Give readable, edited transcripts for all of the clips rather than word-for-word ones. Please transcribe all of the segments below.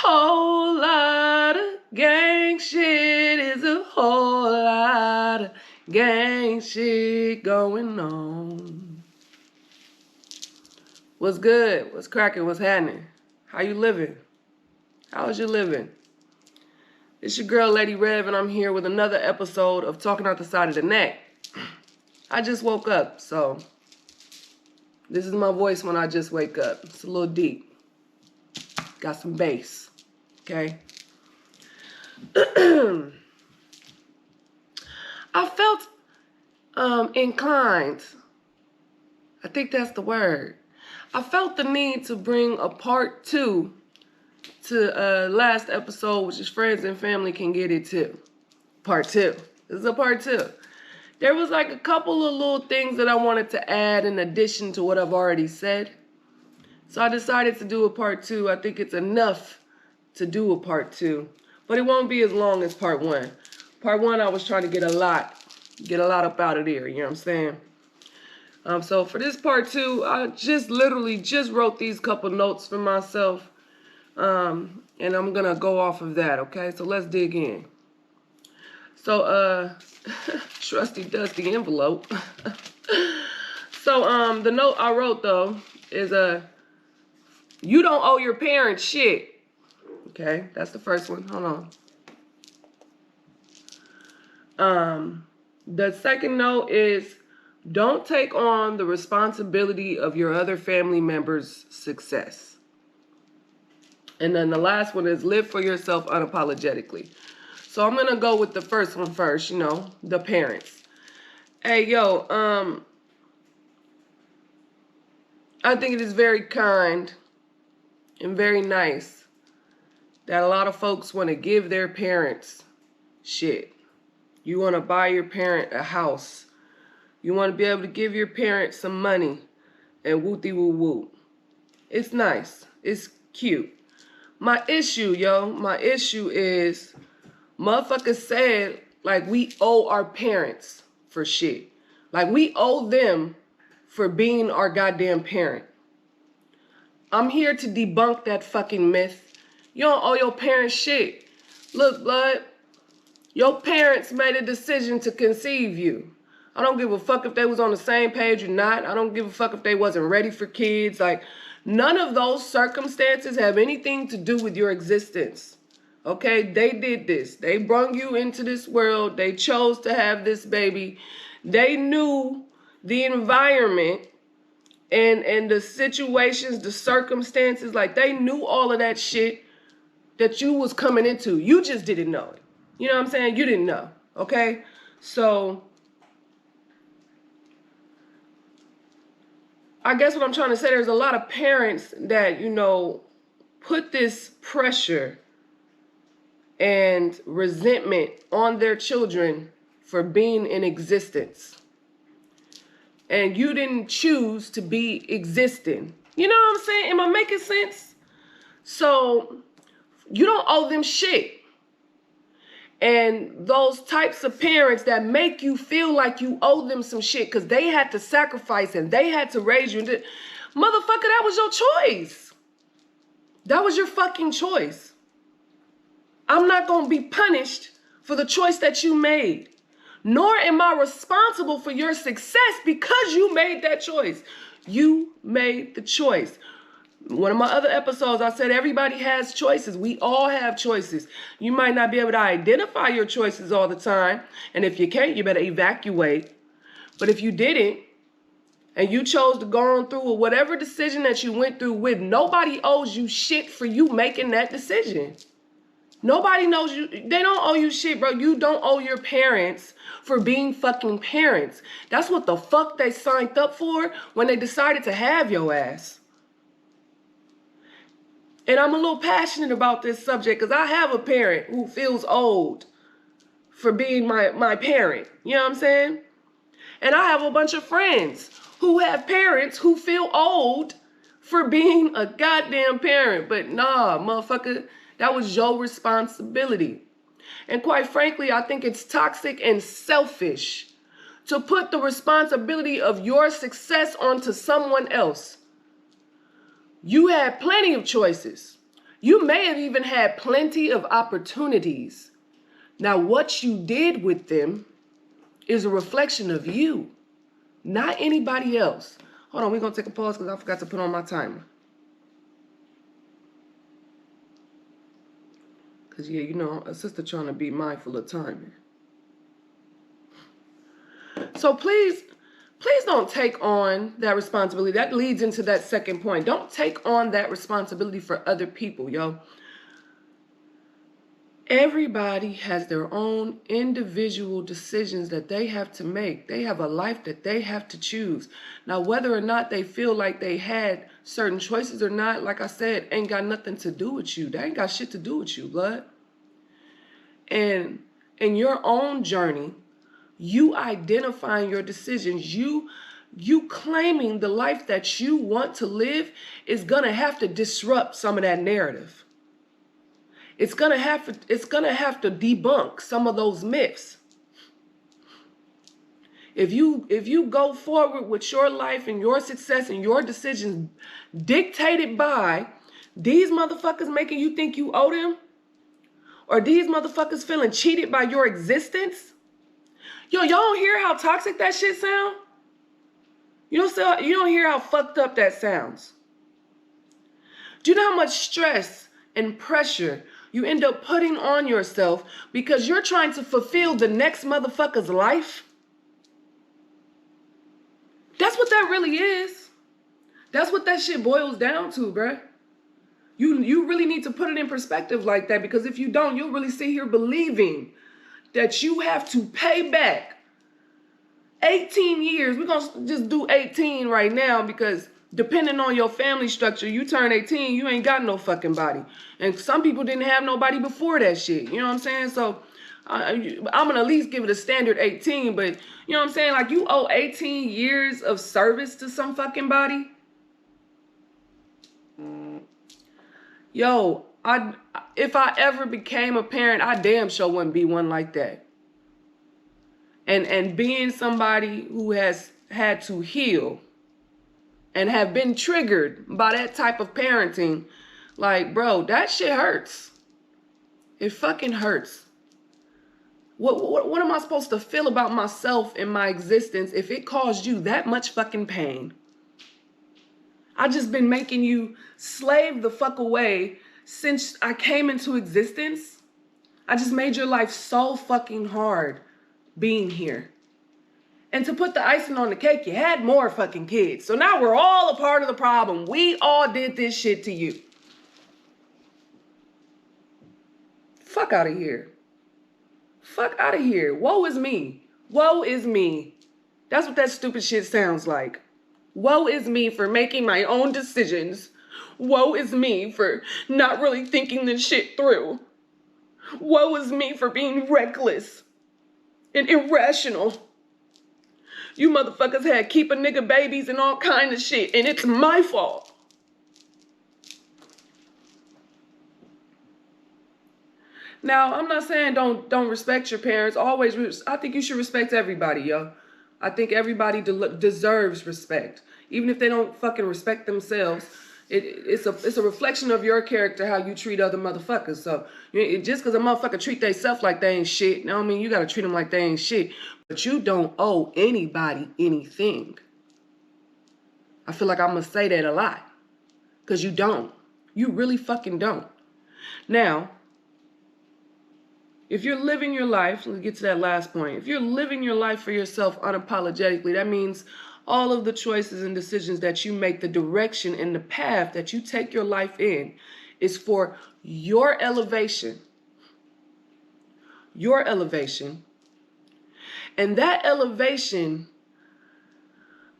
whole lot of gang shit. Is a whole lot of gang shit going on. What's good? What's cracking? What's happening? How you living? How's you living? It's your girl, Lady Rev, and I'm here with another episode of Talking Out the Side of the Neck. I just woke up, so this is my voice when I just wake up. It's a little deep. Got some bass, okay? I felt inclined. I think that's the word. I felt the need to bring a part 2 to last episode, which is Friends and Family Can Get It Too. Part 2. This is a part 2. There was like a couple of little things that I wanted to add in addition to what I've already said. So I decided to do a part 2. I think it's enough to do a part 2. But it won't be as long as part 1. Part 1, I was trying to get a lot up out of there, you know what I'm saying? So for this part 2, I literally just wrote these couple notes for myself. And I'm going to go off of that, okay? So let's dig in. So, trusty dusty envelope. So, the note I wrote, though, is, you don't owe your parents shit. Okay, that's the first one. Hold on. The second note is, don't take on the responsibility of your other family members' success. And then the last one is, live for yourself unapologetically. So I'm going to go with the first one first, the parents. Hey, yo, I think it is very kind and very nice that a lot of folks want to give their parents shit. You want to buy your parent a house. You want to be able to give your parents some money and wooty woo woo. It's nice. It's cute. My issue is motherfuckers said like we owe our parents for shit. Like we owe them for being our goddamn parent. I'm here to debunk that fucking myth. You don't owe your parents shit. Look, blood, your parents made a decision to conceive you. I don't give a fuck if they was on the same page or not. I don't give a fuck if they wasn't ready for kids. Like, none of those circumstances have anything to do with your existence. Okay? They did this. They brought you into this world. They chose to have this baby. They knew the environment and the situations, the circumstances. Like, they knew all of that shit that you was coming into. You just didn't know it. You know what I'm saying? You didn't know. Okay? So I guess what I'm trying to say, there's a lot of parents that, put this pressure and resentment on their children for being in existence. And you didn't choose to be existing. You know what I'm saying? Am I making sense? So you don't owe them shit. And those types of parents that make you feel like you owe them some shit because they had to sacrifice and they had to raise you. Motherfucker, that was your choice. That was your fucking choice. I'm not going to be punished for the choice that you made. Nor am I responsible for your success because you made that choice. You made the choice. One of my other episodes, I said everybody has choices. We all have choices. You might not be able to identify your choices all the time. And if you can't, you better evacuate. But if you didn't, and you chose to go on through with whatever decision that you went through with, nobody owes you shit for you making that decision. Nobody knows you. They don't owe you shit, bro. You don't owe your parents for being fucking parents. That's what the fuck they signed up for when they decided to have your ass. And I'm a little passionate about this subject because I have a parent who feels old for being my parent. You know what I'm saying? And I have a bunch of friends who have parents who feel old for being a goddamn parent. But nah, motherfucker, that was your responsibility. And quite frankly, I think it's toxic and selfish to put the responsibility of your success onto someone else. You had plenty of choices. You may have even had plenty of opportunities. Now, what you did with them is a reflection of you, not anybody else. Hold on, we're going to take a pause because I forgot to put on my timer. Because, yeah, you know, a sister trying to be mindful of timing. So please don't take on that responsibility. That leads into that second point. Don't take on that responsibility for other people, yo. Everybody has their own individual decisions that they have to make. They have a life that they have to choose. Now, whether or not they feel like they had certain choices or not, like I said, ain't got nothing to do with you. They ain't got shit to do with you, blood. And in your own journey, you identifying your decisions, you claiming the life that you want to live is gonna have to disrupt some of that narrative. It's gonna have to debunk some of those myths. If you go forward with your life and your success and your decisions dictated by these motherfuckers making you think you owe them, or these motherfuckers feeling cheated by your existence, yo, y'all don't hear how toxic that shit sound? You don't hear how fucked up that sounds. Do you know how much stress and pressure you end up putting on yourself because you're trying to fulfill the next motherfucker's life? That's what that really is. That's what that shit boils down to, bruh. You really need to put it in perspective like that, because if you don't, you'll really sit here believing that you have to pay back 18 years. We're going to just do 18 right now because depending on your family structure, you turn 18, you ain't got no fucking body. And some people didn't have nobody before that shit. You know what I'm saying? So I'm going to at least give it a standard 18, but you know what I'm saying? Like, you owe 18 years of service to some fucking body. Yo, if I ever became a parent, I damn sure wouldn't be one like that. And being somebody who has had to heal and have been triggered by that type of parenting, like, bro, that shit hurts. It fucking hurts. What am I supposed to feel about myself and my existence if it caused you that much fucking pain? I just been making you slave the fuck away since I came into existence. I just made your life so fucking hard being here. And to put the icing on the cake, you had more fucking kids. So now we're all a part of the problem. We all did this shit to you. Fuck out of here. Fuck out of here. Woe is me. Woe is me. That's what that stupid shit sounds like. Woe is me for making my own decisions. Woe is me for not really thinking this shit through. Woe is me for being reckless and irrational. You motherfuckers had keep a nigga babies and all kind of shit, and it's my fault. Now, I'm not saying don't respect your parents. I think you should respect everybody, yo. I think everybody deserves respect. Even if they don't fucking respect themselves, it's a reflection of your character how you treat other motherfuckers. So just because a motherfucker treat themselves like they ain't shit, I mean you gotta treat them like they ain't shit. But you don't owe anybody anything. I feel like I'm gonna say that a lot. Because you don't. You really fucking don't. Now, if you're living your life, let's get to that last point. If you're living your life for yourself unapologetically, that means all of the choices and decisions that you make, the direction and the path that you take your life in is for your elevation. Your elevation. And that elevation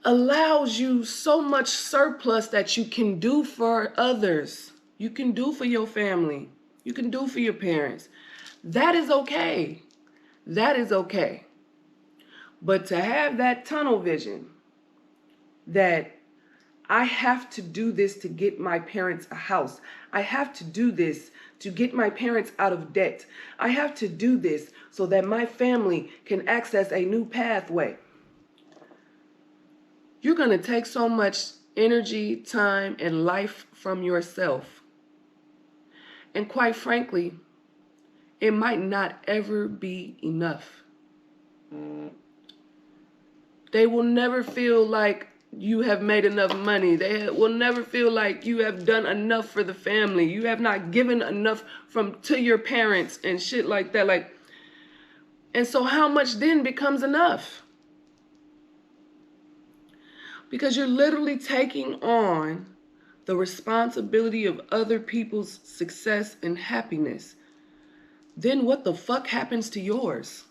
allows you so much surplus that you can do for others. You can do for your family. You can do for your parents. That is okay. That is okay. But to have that tunnel vision that I have to do this to get my parents a house. I have to do this to get my parents out of debt. I have to do this so that my family can access a new pathway. You're going to take so much energy, time, and life from yourself. And quite frankly, it might not ever be enough. They will never feel like you have made enough money. They will never feel like you have done enough for the family. You have not given enough to your parents and shit like that. Like, and so how much then becomes enough? Because you're literally taking on the responsibility of other people's success and happiness. Then what the fuck happens to yours?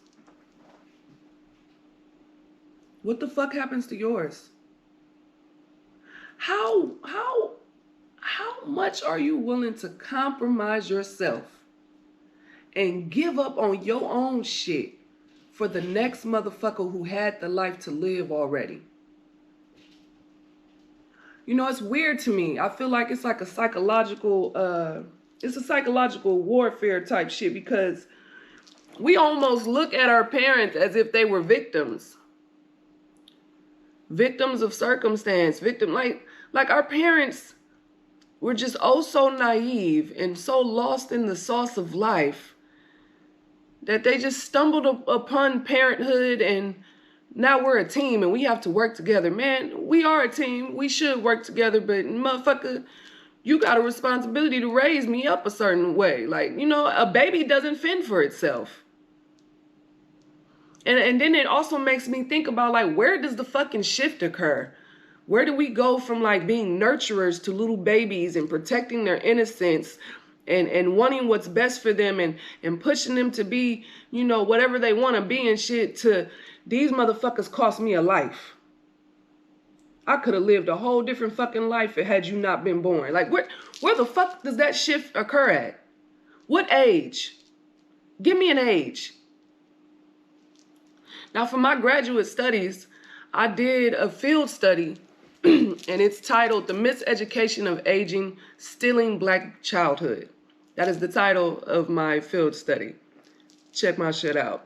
What the fuck happens to yours? How much are you willing to compromise yourself and give up on your own shit for the next motherfucker who had the life to live already? You know, it's weird to me. I feel like it's like a psychological warfare type shit, because we almost look at our parents as if they were victims of circumstance, like our parents were just oh so naive and so lost in the sauce of life that they just stumbled upon parenthood, and now we're a team and we have to work together. Man, we are a team. We should work together, but motherfucker, you got a responsibility to raise me up a certain way. Like, you know, a baby doesn't fend for itself. And then it also makes me think about, like, where does the fucking shift occur? Where do we go from, like, being nurturers to little babies and protecting their innocence and wanting what's best for them and pushing them to be, you know, whatever they want to be and shit, to these motherfuckers cost me a life. I could have lived a whole different fucking life had you not been born. Like, where the fuck does that shift occur at? What age? Give me an age. Now, for my graduate studies, I did a field study, and it's titled "The Miseducation of Aging, Stealing Black Childhood." That is the title of my field study. Check my shit out.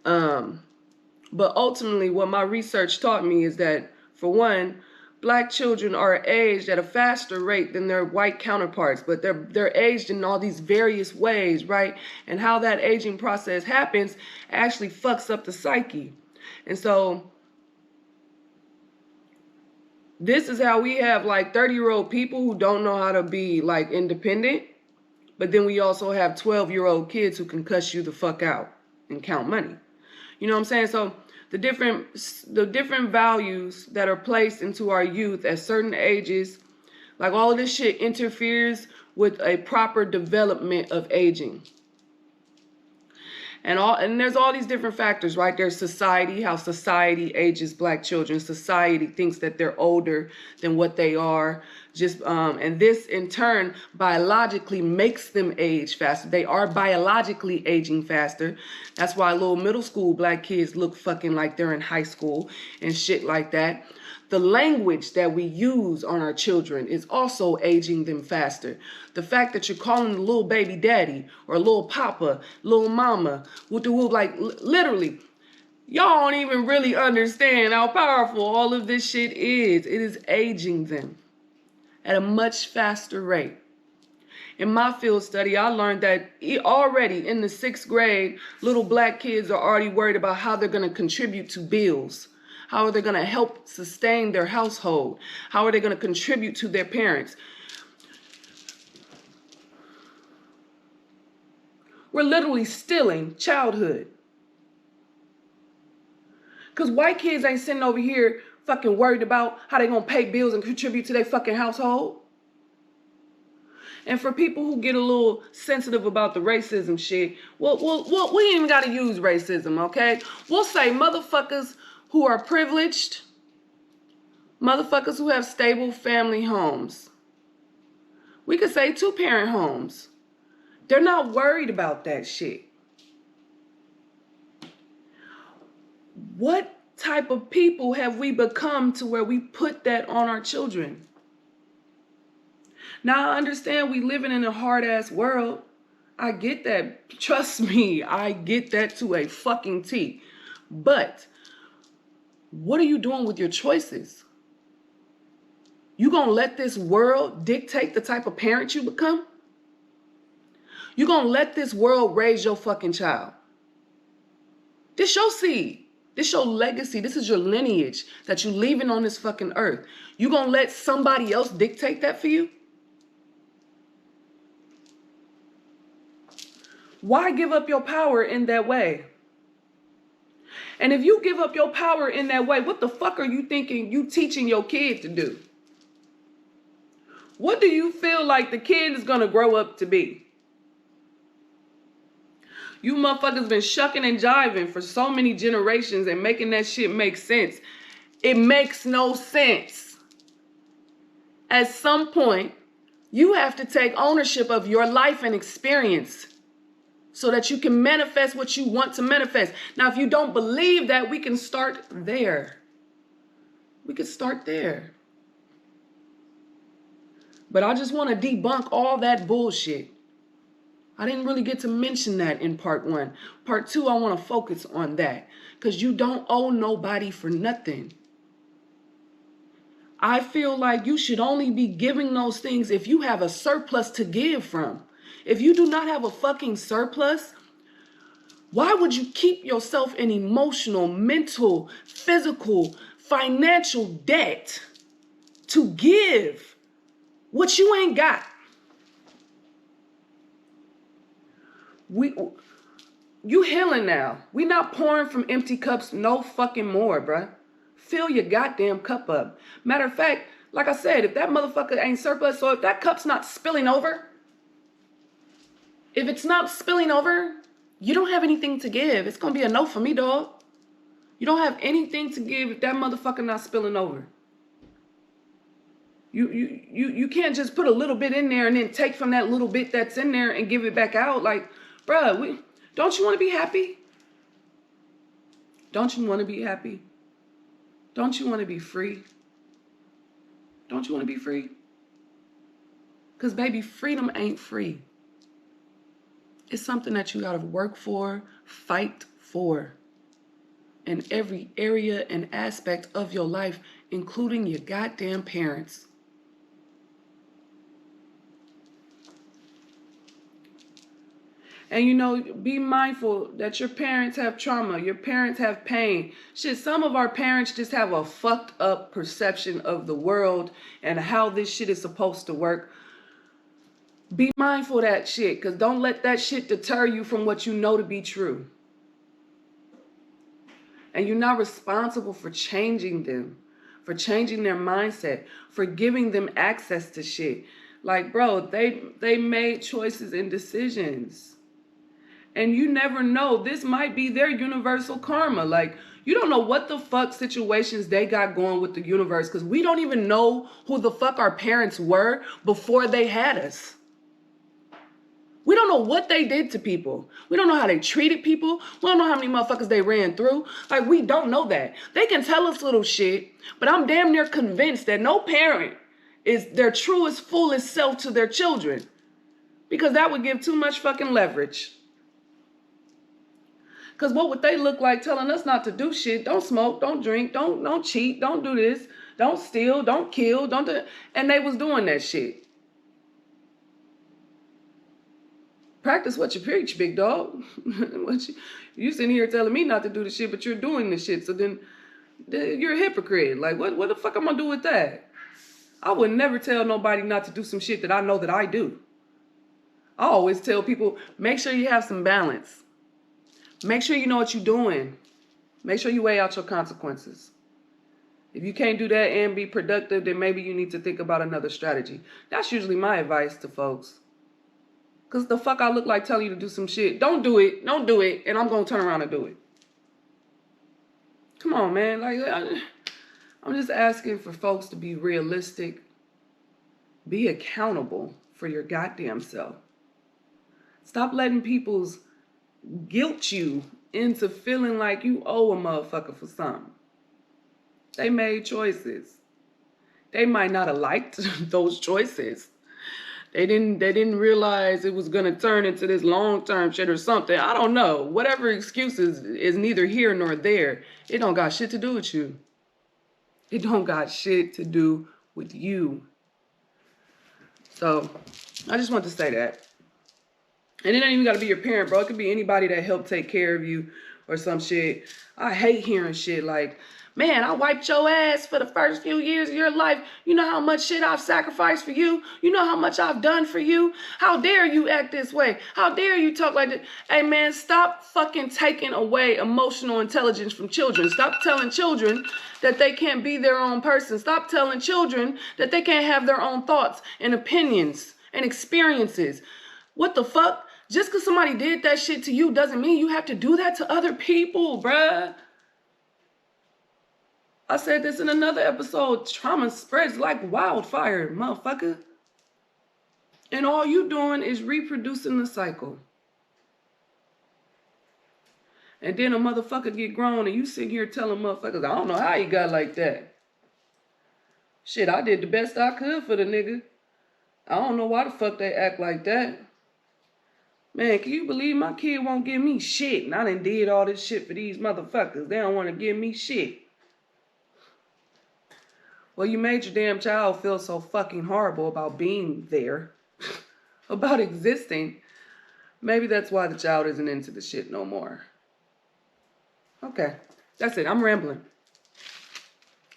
But ultimately, what my research taught me is that, for one, Black children are aged at a faster rate than their white counterparts, but they're aged in all these various ways, right? And how that aging process happens actually fucks up the psyche. And so this is how we have like 30-year-old people who don't know how to be like independent, but then we also have 12-year-old kids who can cuss you the fuck out and count money. You know what I'm saying? So the different values that are placed into our youth at certain ages, like all of this shit interferes with a proper development of aging. And there's all these different factors, right? There's society, how society ages Black children. Society thinks that they're older than what they are. And this in turn biologically makes them age faster. They are biologically aging faster. That's why little middle school Black kids look fucking like they're in high school and shit like that. The language that we use on our children is also aging them faster. The fact that you're calling the little baby daddy or little papa, little mama, like literally, y'all don't even really understand how powerful all of this shit is. It is aging them at a much faster rate. In my field study, I learned that already in the 6th grade, little Black kids are already worried about how they're going to contribute to bills. How are they going to help sustain their household? How are they going to contribute to their parents? We're literally stealing childhood. Because white kids ain't sitting over here fucking worried about how they going to pay bills and contribute to their fucking household. And for people who get a little sensitive about the racism shit, well, we ain't even got to use racism, okay? We'll say motherfuckers who are privileged, motherfuckers who have stable family homes. We could say 2-parent homes. They're not worried about that shit. What type of people have we become to where we put that on our children? Now, I understand we living in a hard-ass world. I get that. Trust me, I get that to a fucking T. But what are you doing with your choices? You gonna let this world dictate the type of parent you become? You gonna let this world raise your fucking child. This your seed. This your legacy. This is your lineage that you leaving on this fucking earth. You gonna let somebody else dictate that for you? Why give up your power in that way? And if you give up your power in that way, what the fuck are you thinking you teaching your kid to do? What do you feel like the kid is gonna grow up to be? You motherfuckers been shucking and jiving for so many generations and making that shit make sense. It makes no sense. At some point, you have to take ownership of your life and experience so that you can manifest what you want to manifest. Now, if you don't believe that, we can start there. We could start there. But I just want to debunk all that bullshit. I didn't really get to mention that in part 1. Part 2, I want to focus on that. Because you don't owe nobody for nothing. I feel like you should only be giving those things if you have a surplus to give from. If you do not have a fucking surplus, why would you keep yourself in emotional, mental, physical, financial debt to give what you ain't got? You healing now. We not pouring from empty cups no fucking more, bruh. Fill your goddamn cup up. Matter of fact, like I said, if that motherfucker ain't surplus, so if that cup's not spilling over, if it's not spilling over, you don't have anything to give. It's gonna be a no for me, dog. You don't have anything to give if that motherfucker not spilling over. You can't just put a little bit in there and then take from that little bit that's in there and give it back out. Like, bruh, don't you want to be happy? Don't you want to be happy? Don't you want to be free? Don't you want to be free? Because, baby, freedom ain't free. It's something that you got to work for, fight for in every area and aspect of your life, including your goddamn parents. And, you know, be mindful that your parents have trauma. Your parents have pain. Shit, some of our parents just have a fucked up perception of the world and how this shit is supposed to work. Be mindful of that shit, because don't let that shit deter you from what you know to be true. And you're not responsible for changing them, for changing their mindset, for giving them access to shit. Like, bro, they made choices and decisions. And you never know. This might be their universal karma. Like, you don't know what the fuck situations they got going with the universe, because we don't even know who the fuck our parents were before they had us. We don't know what they did to people. We don't know how they treated people. We don't know how many motherfuckers they ran through. Like, we don't know that. They can tell us little shit, but I'm damn near convinced that no parent is their truest, fullest self to their children, because that would give too much fucking leverage. Because what would they look like telling us not to do shit? Don't smoke, don't drink, don't cheat, don't do this, don't steal, don't kill, don't do... And they was doing that shit. Practice what you preach, big dog. You sitting here telling me not to do the shit, but you're doing the shit. So then you're a hypocrite. Like, what the fuck am I gonna do with that? I would never tell nobody not to do some shit that I know that I do. I always tell people, make sure you have some balance. Make sure you know what you're doing. Make sure you weigh out your consequences. If you can't do that and be productive, then maybe you need to think about another strategy. That's usually my advice to folks. Because the fuck I look like telling you to do some shit. Don't do it. Don't do it. And I'm going to turn around and do it. Come on, man. Like, I'm just asking for folks to be realistic. Be accountable for your goddamn self. Stop letting people's guilt you into feeling like you owe a motherfucker for something. They made choices. They might not have liked those choices. They didn't realize it was gonna turn into this long-term shit or something. I don't know. Whatever excuses is neither here nor there. It don't got shit to do with you. It don't got shit to do with you. So I just want to say that. And it ain't even got to be your parent, bro. It could be anybody that helped take care of you or some shit. I hate hearing shit like, man, I wiped your ass for the first few years of your life. You know how much shit I've sacrificed for you? You know how much I've done for you? How dare you act this way? How dare you talk like this? Hey, man, stop fucking taking away emotional intelligence from children. Stop telling children that they can't be their own person. Stop telling children that they can't have their own thoughts and opinions and experiences. What the fuck? Just because somebody did that shit to you doesn't mean you have to do that to other people, bruh. I said this in another episode. Trauma spreads like wildfire, motherfucker. And all you doing is reproducing the cycle. And then a motherfucker get grown and you sit here telling motherfuckers, I don't know how you got like that. Shit, I did the best I could for the nigga. I don't know why the fuck they act like that. Man, can you believe my kid won't give me shit? And I done did all this shit for these motherfuckers. They don't want to give me shit. Well, you made your damn child feel so fucking horrible about being there, about existing. Maybe that's why the child isn't into the shit no more. Okay, that's it. I'm rambling.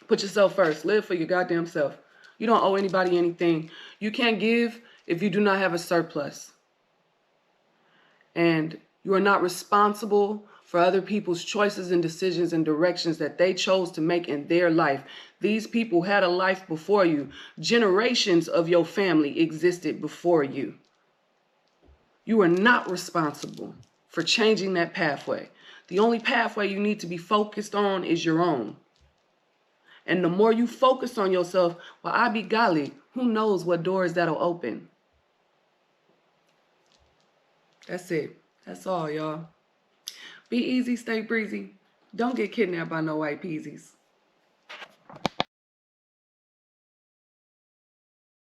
Put yourself first. Live for your goddamn self. You don't owe anybody anything. You can't give if you do not have a surplus. And you are not responsible for other people's choices and decisions and directions that they chose to make in their life. These people had a life before you. Generations of your family existed before you. You are not responsible for changing that pathway. The only pathway you need to be focused on is your own. And the more you focus on yourself, well, I be golly, who knows what doors that'll open. That's it. That's all, y'all. Be easy, stay breezy. Don't get kidnapped by no white peasies.